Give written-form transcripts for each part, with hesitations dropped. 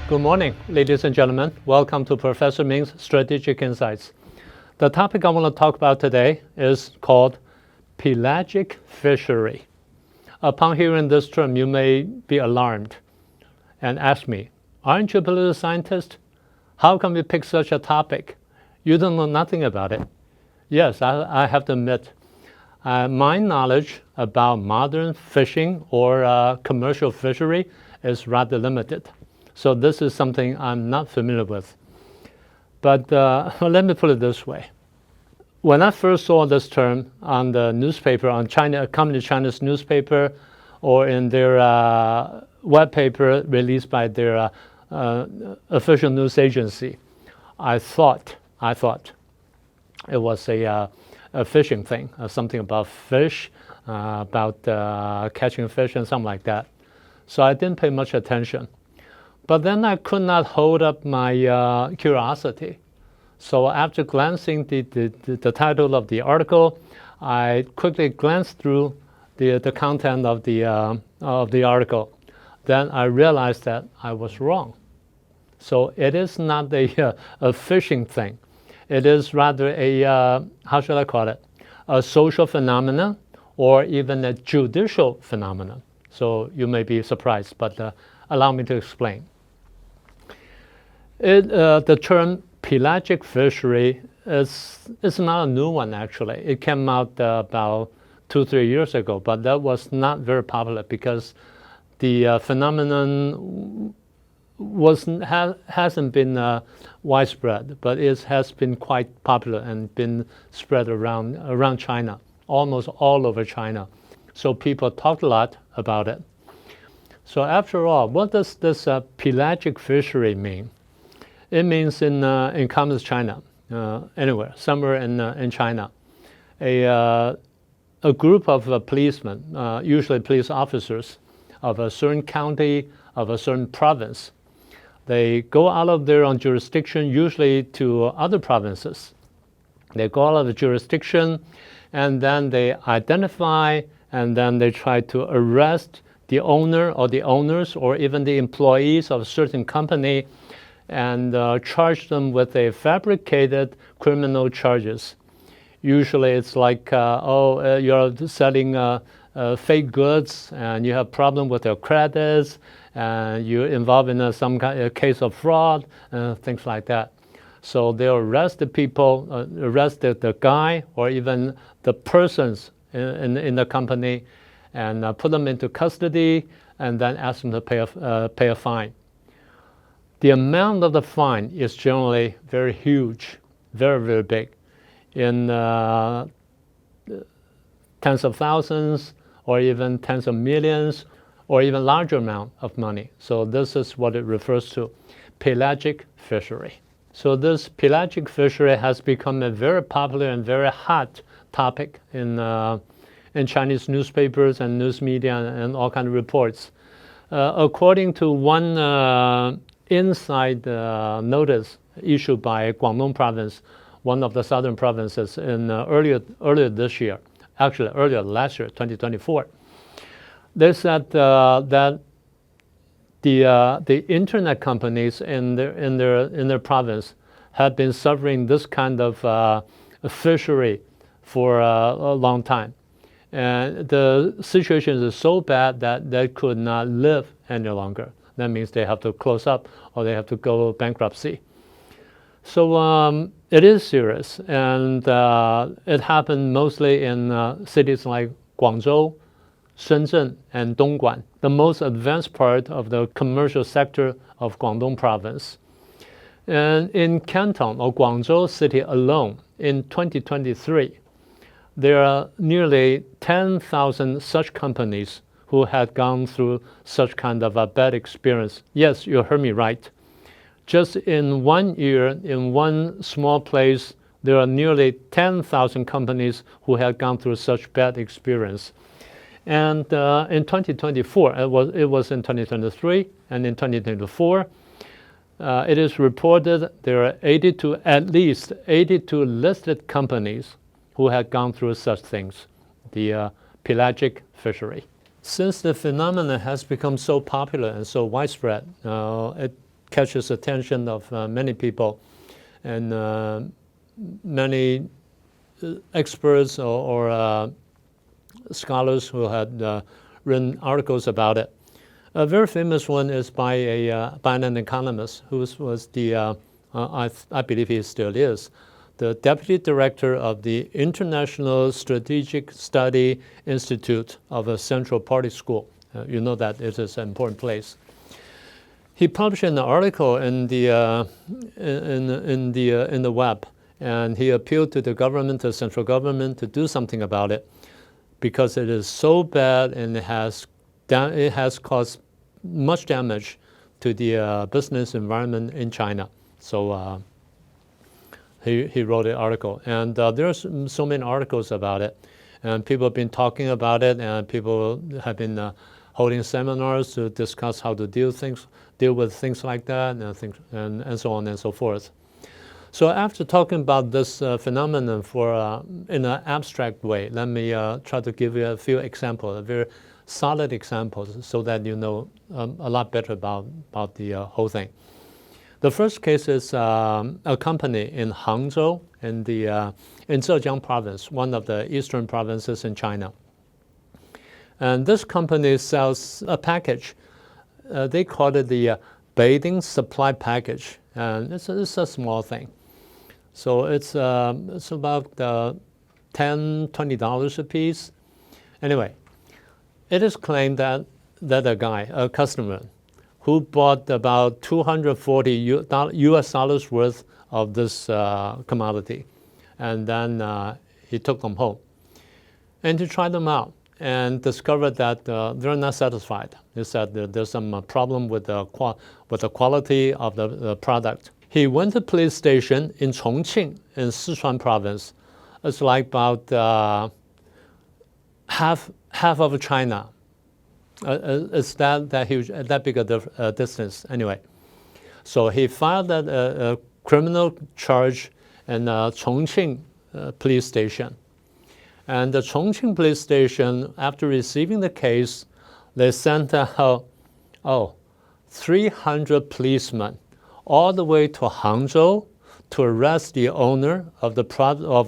Good morning, ladies and gentlemen. Welcome to Professor Ming's Strategic Insights. The topic I want to talk about today is called pelagic fishery. Upon hearing this term, you may be alarmed and ask me, aren't you a political scientist? How can we pick such a topic? You don't know nothing about it. Yes, I have to admit, my knowledge about modern fishing or commercial fishery is rather limited. So this is something I'm not familiar with. But let me put it this way. When I first saw this term on the newspaper, on Communist China's newspaper, or in their web paper released by their official news agency, I thought it was a fishing thing, something about fish, about catching fish and something like that. So I didn't pay much attention. But then I could not hold up my curiosity. So after glancing the title of the article, I quickly glanced through the content of the article. Then I realized that I was wrong. So it is not a fishing thing. It is rather a, how should I call it, a social phenomenon or even a judicial phenomenon. So you may be surprised, but allow me to explain. The term pelagic fishery is not a new one, actually. It came out about 2-3 years ago, but that was not very popular because the phenomenon hasn't been widespread, but it has been quite popular and been spread around China, almost all over China. So people talked a lot about it. So after all, what does this pelagic fishery mean? It means in Communist China, anywhere, somewhere in China, a group of policemen, usually police officers of a certain county, of a certain province, they go out of their own jurisdiction, usually to other provinces. They go out of the jurisdiction, and then they identify, and then they try to arrest the owner or the owners or even the employees of a certain company and charge them with a fabricated criminal charges. Usually it's like, you're selling fake goods and you have problem with your credits and you're involved in some kind of case of fraud, things like that. So they'll arrest the people, arrest the guy or even the persons in the company and put them into custody and then ask them to pay a fine. The amount of the fine is generally very huge, very, very big, in tens of thousands or even tens of millions or even larger amount of money. So this is what it refers to, pelagic fishery. So this pelagic fishery has become a very popular and very hot topic in Chinese newspapers and news media and all kinds of reports. According to one inside notice issued by Guangdong province, one of the southern provinces, in earlier this year, actually earlier last year, 2024. They said that the internet companies in their province had been suffering this kind of fishery for a long time, and the situation is so bad that they could not live any longer. That means they have to close up or they have to go bankruptcy. So it is serious, and it happened mostly in cities like Guangzhou, Shenzhen, and Dongguan, the most advanced part of the commercial sector of Guangdong province. And in Canton or Guangzhou city alone, in 2023, there are nearly 10,000 such companies who had gone through such kind of a bad experience. Yes, you heard me right. Just in 1 year, in one small place, there are nearly 10,000 companies who had gone through such bad experience. And in 2024, it was in 2023, and in 2024, it is reported there are at least 82 listed companies who had gone through such things, the pelagic fishery. Since the phenomenon has become so popular and so widespread, it catches attention of many people, and many experts or scholars who had written articles about it. A very famous one is by an economist who was the, I believe he still is, the deputy director of the International Strategic Study Institute of a Central Party School. You know that it is an important place. He published an article in the web, and he appealed to the government, the central government, to do something about it, because it is so bad and it has caused much damage to the business environment in China. So he wrote an article, and there's so many articles about it, and people have been talking about it, and people have been holding seminars to discuss how to deal with things like that, and so on and so forth. So after talking about this phenomenon in an abstract way, let me try to give you a few examples, very solid examples, so that you know a lot better about the whole thing. The first case is a company in Hangzhou in Zhejiang province, one of the eastern provinces in China. And this company sells a package. They call it the bathing supply package, and it's a small thing. So it's about $10–20 a piece. Anyway, it is claimed that a customer, who bought about $240 worth of this commodity, and then he took them home, and he tried them out, and discovered that they're not satisfied. He said that there's some problem with the quality of the product. He went to the police station in Chongqing in Sichuan province. It's like about half of China. It's that huge, that big a distance. Anyway, so he filed a criminal charge in Chongqing police station. And the Chongqing police station, after receiving the case, they sent out 300 policemen all the way to Hangzhou to arrest the owner of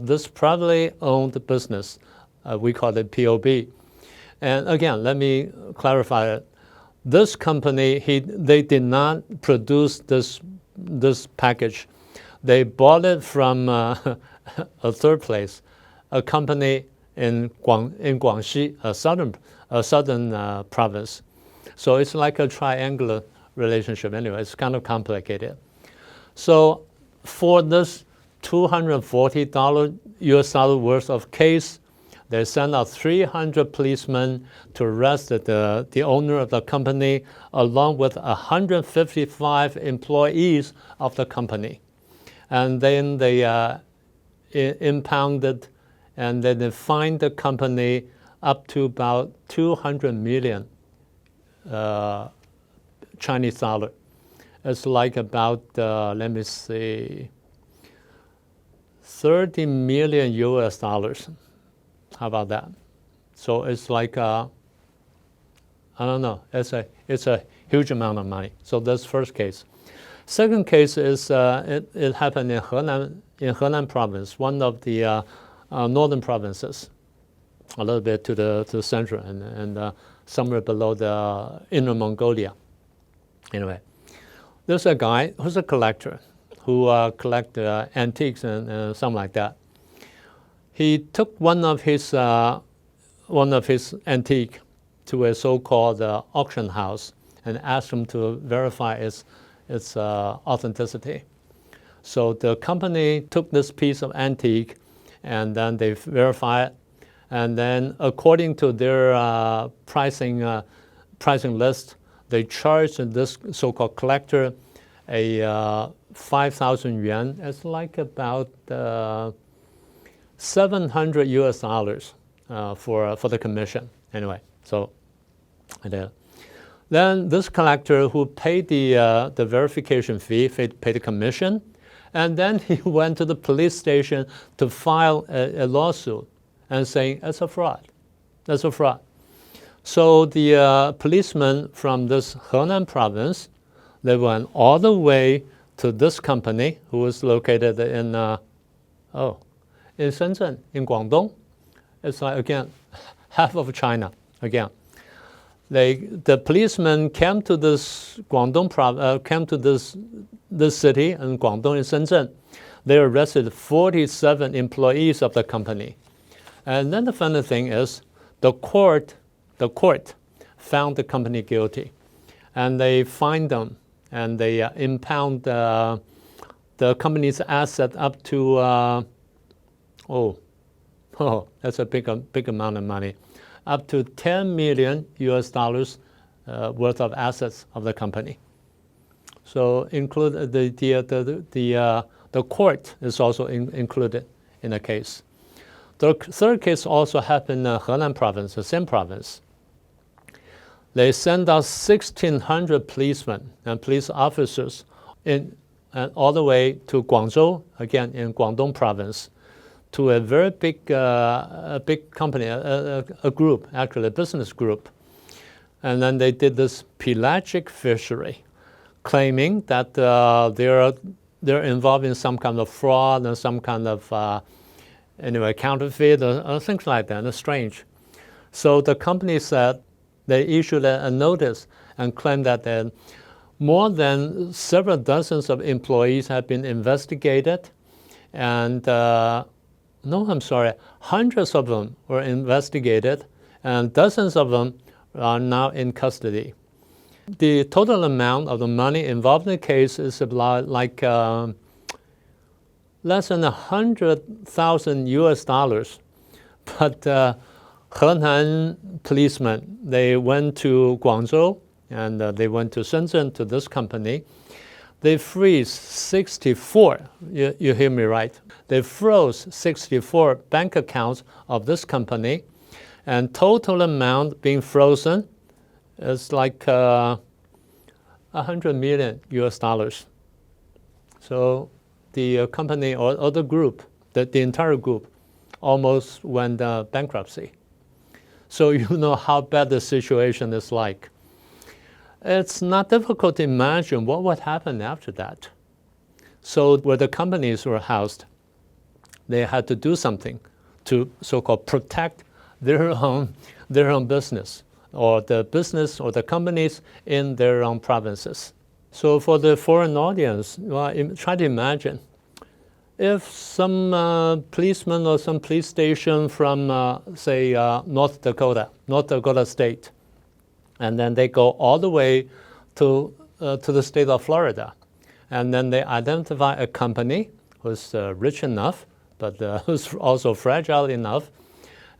this privately owned business. We call it POB. And again, let me clarify it. This company, they did not produce this package. They bought it from a third place, a company in Guangxi, a southern province. So it's like a triangular relationship. Anyway, it's kind of complicated. So for this $240 worth of case, they sent out 300 policemen to arrest the owner of the company, along with 155 employees of the company. And then they impounded, and then they fined the company up to about 200 million Chinese dollar. It's like about, let me see, 30 million US dollars. How about that? So it's like, I don't know, it's a huge amount of money. So that's first case. Second case is, it happened in Henan province, one of the northern provinces, a little bit to the center, and somewhere below the Inner Mongolia. Anyway, there's a guy who's a collector who collects antiques and something like that. He took one of his antique to a so-called auction house and asked him to verify its authenticity. So the company took this piece of antique, and then they verify it, and then according to their pricing list, they charged this so-called collector a 5,000 yuan. It's like about $700 US for the commission. Anyway, so I did. Then this collector who paid the verification fee, paid the commission, and then he went to the police station to file a lawsuit and saying it's a fraud. That's a fraud. So the policemen from this Henan province, They went all the way to this company who was located in Shenzhen, in Guangdong. It's like, again, half of China, again. The policemen came to this Guangdong came to this city in Guangdong, in Shenzhen. They arrested 47 employees of the company. And then the funny thing is, the court found the company guilty, and they fined them, and they impound the company's asset up to that's a big amount of money, up to $10 million worth of assets of the company. So include the court is also included in the case. The third case also happened in Henan province, the same province. They sent out 1,600 policemen and police officers all the way to Guangzhou, again in Guangdong province, to a very big company, a group, actually a business group. And then they did this pelagic fishery, claiming that they're involved in some kind of fraud and some kind of counterfeit or things like that. It's strange. So the company said they issued a notice and claimed that more than several dozens of employees have been investigated, and hundreds of them were investigated, and dozens of them are now in custody. The total amount of the money involved in the case is about like less than $100,000. But Henan policemen, they went to Guangzhou and they went to Shenzhen to this company. They freeze 64, you hear me right, they froze 64 bank accounts of this company, and total amount being frozen is like $100 million. So the company or the group, the entire group, almost went bankruptcy. So you know how bad the situation is like. It's not difficult to imagine what would happen after that. So where the companies were housed, they had to do something to so-called protect their own business, or the business or the companies in their own provinces. So for the foreign audience, try to imagine if some policeman or some police station from, say, North Dakota State, and then they go all the way to the state of Florida, and then they identify a company who's rich enough, but who's also fragile enough,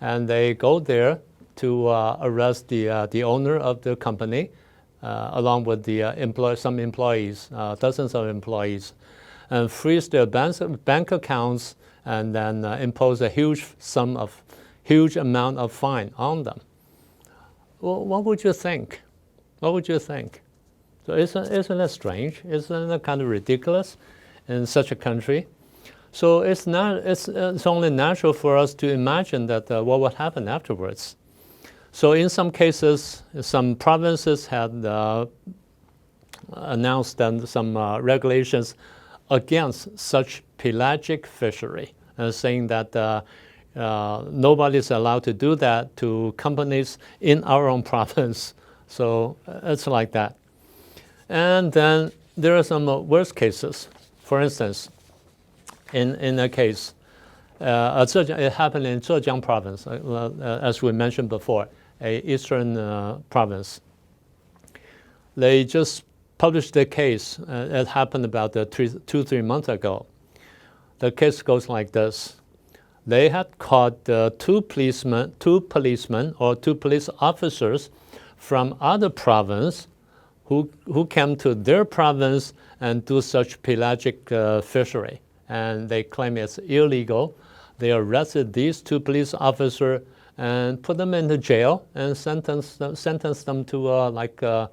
and they go there to arrest the owner of the company, along with some employees, dozens of employees, and freeze their bank accounts, and then impose a huge amount of fine on them. Well, what would you think? What would you think? So isn't that strange? Isn't that kind of ridiculous in such a country? So it's only natural for us to imagine that what would happen afterwards. So in some cases, some provinces had announced some regulations against such pelagic fishery, saying that nobody's allowed to do that to companies in our own province. So it's like that. And then there are some worse cases. For instance, in a case, it happened in Zhejiang province, as we mentioned before, a eastern province. They just published the case. It happened about 2-3 months ago. The case goes like this. They had caught two policemen or two police officers from other province who came to their province and do such pelagic fishery. And they claim it's illegal. They arrested these two police officers and put them into jail and sentenced them to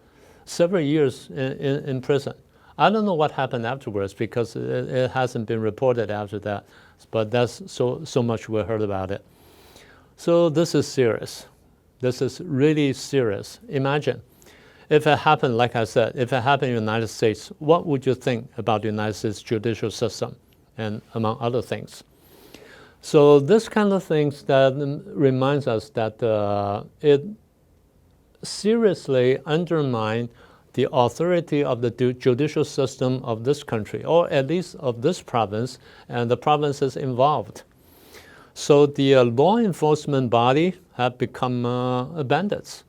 several years in prison. I don't know what happened afterwards because it hasn't been reported after that, but that's so much we heard about it. So this is serious. This is really serious. Imagine if it happened, like I said, if it happened in the United States, what would you think about the United States judicial system, and among other things? So this kind of things that reminds us that it seriously undermines the authority of the judicial system of this country, or at least of this province, and the provinces involved. So the law enforcement body have become bandits.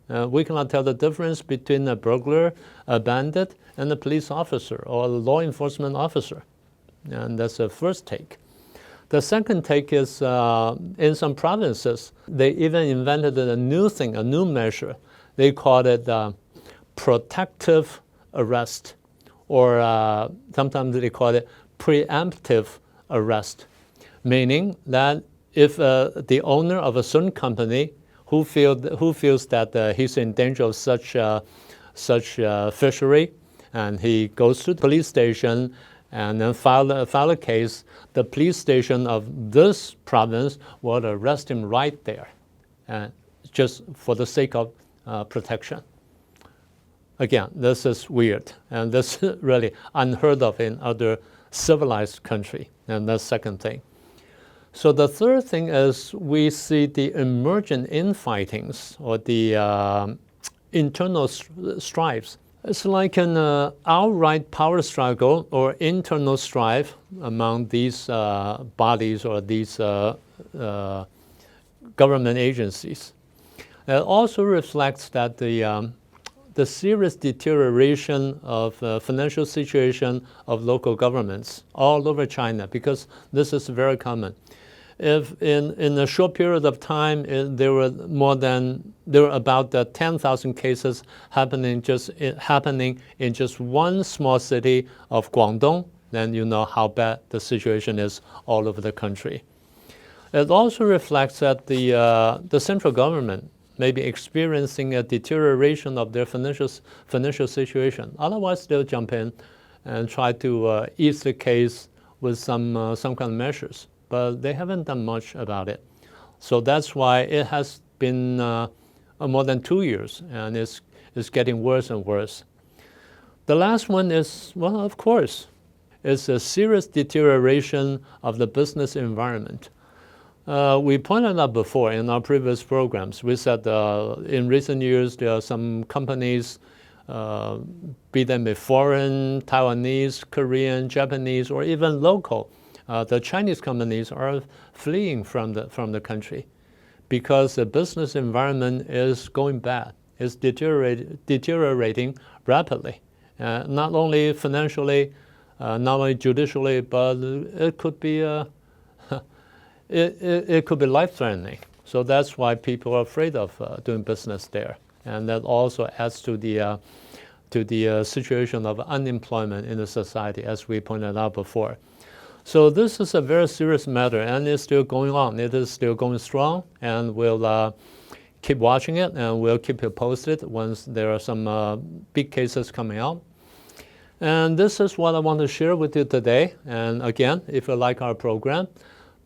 We cannot tell the difference between a burglar, a bandit, and a police officer or a law enforcement officer. And that's the first take. The second take is in some provinces, they even invented a new thing, a new measure. They called it protective arrest, or sometimes they call it preemptive arrest, meaning that if the owner of a certain company who feels that he's in danger of such fishery, and he goes to the police station and then file a case, the police station of this province will arrest him right there, just for the sake of protection. Again, this is weird, and this is really unheard of in other civilized countries, and that's the second thing. So the third thing is we see the emergent infightings, or the internal strifes. It's like an outright power struggle or internal strife among these bodies or these government agencies. It also reflects that the serious deterioration of financial situation of local governments all over China, because this is very common. If in a short period of time there were about 10,000 cases happening in just one small city of Guangdong, then you know how bad the situation is all over the country. It also reflects that the central government may be experiencing a deterioration of their financial situation. Otherwise, they'll jump in and try to ease the case with some kind of measures. But they haven't done much about it. So that's why it has been more than 2 years, and it's getting worse and worse. The last one is, well, of course, it's a serious deterioration of the business environment. We pointed out before in our previous programs, we said in recent years there are some companies, be them foreign, Taiwanese, Korean, Japanese, or even local, the Chinese companies are fleeing from the country because the business environment is going bad. It's deteriorating rapidly, not only financially, not only judicially, but it could be it could be life-threatening. So that's why people are afraid of doing business there, and that also adds to the situation of unemployment in the society, as we pointed out before. So this is a very serious matter, and it's still going on. It is still going strong, and we'll keep watching it, and we'll keep you posted once there are some big cases coming out. And this is what I want to share with you today. And again, if you like our program,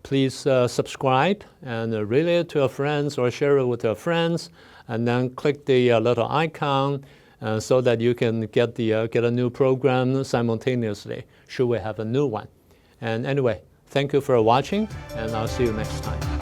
please subscribe and relay it to your friends or share it with your friends, and then click the little icon so that you can get a new program simultaneously should we have a new one. And anyway, thank you for watching, and I'll see you next time.